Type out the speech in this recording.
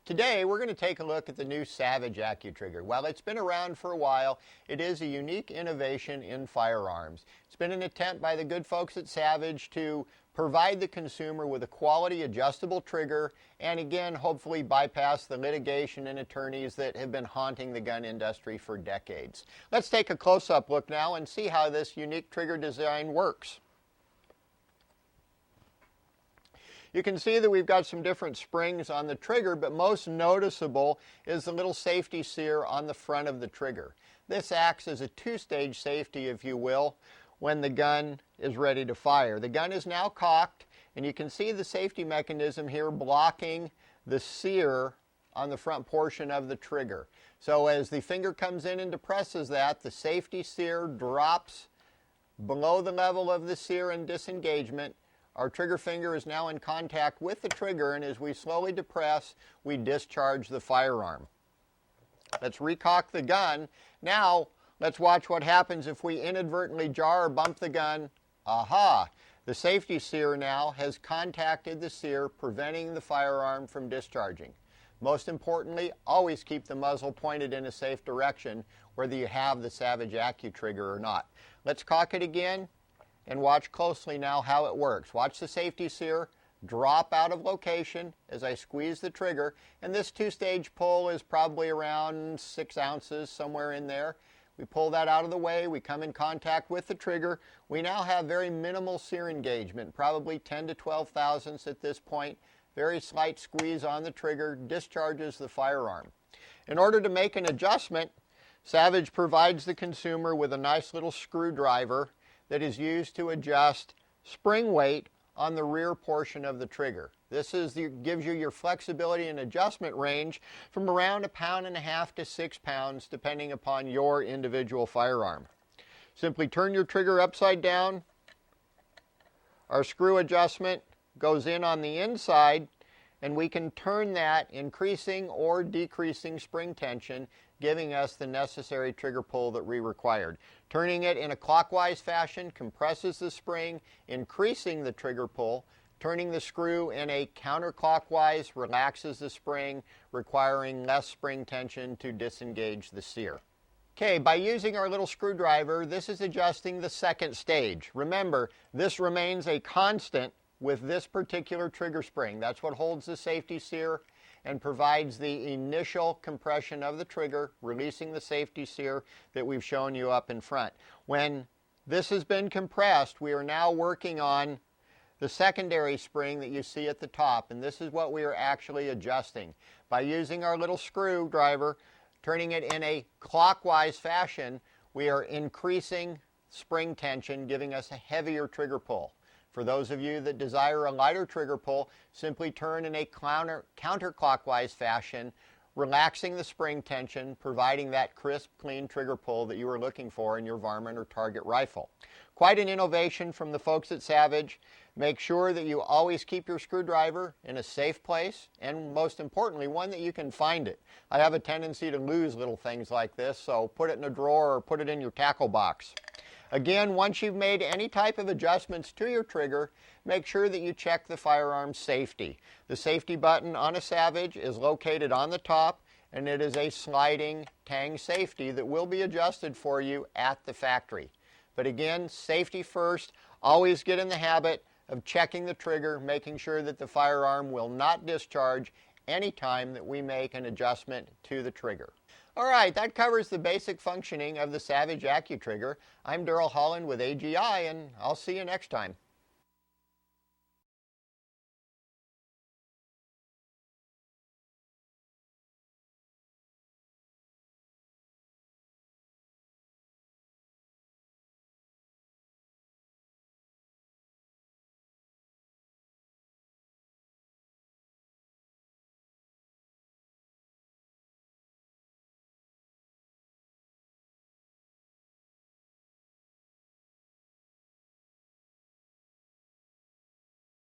Today we're going to take a look at the new Savage Accu-trigger. While it's been around for a while, it is a unique innovation in firearms. It's been an attempt by the good folks at Savage to provide the consumer with a quality adjustable trigger and again hopefully bypass the litigation and attorneys that have been haunting the gun industry for decades. Let's take a close-up look now and see how this unique trigger design works. You can see that we've got some different springs on the trigger, but most noticeable is the little safety sear on the front of the trigger. This acts as a two-stage safety, if you will, when the gun is ready to fire. The gun is now cocked, and you can see the safety mechanism here blocking the sear on the front portion of the trigger. So as the finger comes in and depresses that, the safety sear drops below the level of the sear and disengagement. Our trigger finger is now in contact with the trigger, and as we slowly depress, we discharge the firearm. Let's recock the gun. Now, let's watch what happens if we inadvertently jar or bump the gun. Aha! The safety sear now has contacted the sear, preventing the firearm from discharging. Most importantly, always keep the muzzle pointed in a safe direction, whether you have the Savage Accu-trigger or not. Let's cock it again. And watch closely now how it works. Watch the safety sear drop out of location as I squeeze the trigger. And this two-stage pull is probably around 6 ounces, somewhere in there. We pull that out of the way. We come in contact with the trigger. We now have very minimal sear engagement, probably 10 to 12 thousandths at this point. Very slight squeeze on the trigger discharges the firearm. In order to make an adjustment, Savage provides the consumer with a nice little screwdriver that is used to adjust spring weight on the rear portion of the trigger. This gives you your flexibility and adjustment range from around 1.5 pounds to 6 pounds, depending upon your individual firearm. Simply turn your trigger upside down. Our screw adjustment goes in on the inside, and we can turn that, increasing or decreasing spring tension, giving us the necessary trigger pull that we required. Turning it in a clockwise fashion compresses the spring, increasing the trigger pull. Turning the screw in a counterclockwise relaxes the spring, requiring less spring tension to disengage the sear. Okay, by using our little screwdriver, this is adjusting the second stage. Remember, this remains a constant with this particular trigger spring. That's what holds the safety sear and provides the initial compression of the trigger, releasing the safety sear that we've shown you up in front. When this has been compressed, we are now working on the secondary spring that you see at the top, and this is what we are actually adjusting. By using our little screwdriver, turning it in a clockwise fashion, we are increasing spring tension, giving us a heavier trigger pull. For those of you that desire a lighter trigger pull, simply turn in a counterclockwise fashion, relaxing the spring tension, providing that crisp, clean trigger pull that you are looking for in your varmint or target rifle. Quite an innovation from the folks at Savage. Make sure that you always keep your screwdriver in a safe place, and most importantly, one that you can find it. I have a tendency to lose little things like this, so put it in a drawer or put it in your tackle box. Again, once you've made any type of adjustments to your trigger, make sure that you check the firearm safety. The safety button on a Savage is located on the top, and it is a sliding tang safety that will be adjusted for you at the factory. But again, safety first. Always get in the habit of checking the trigger, making sure that the firearm will not discharge any time that we make an adjustment to the trigger. All right, that covers the basic functioning of the Savage Accu-trigger. I'm Darrell Holland with AGI, and I'll see you next time.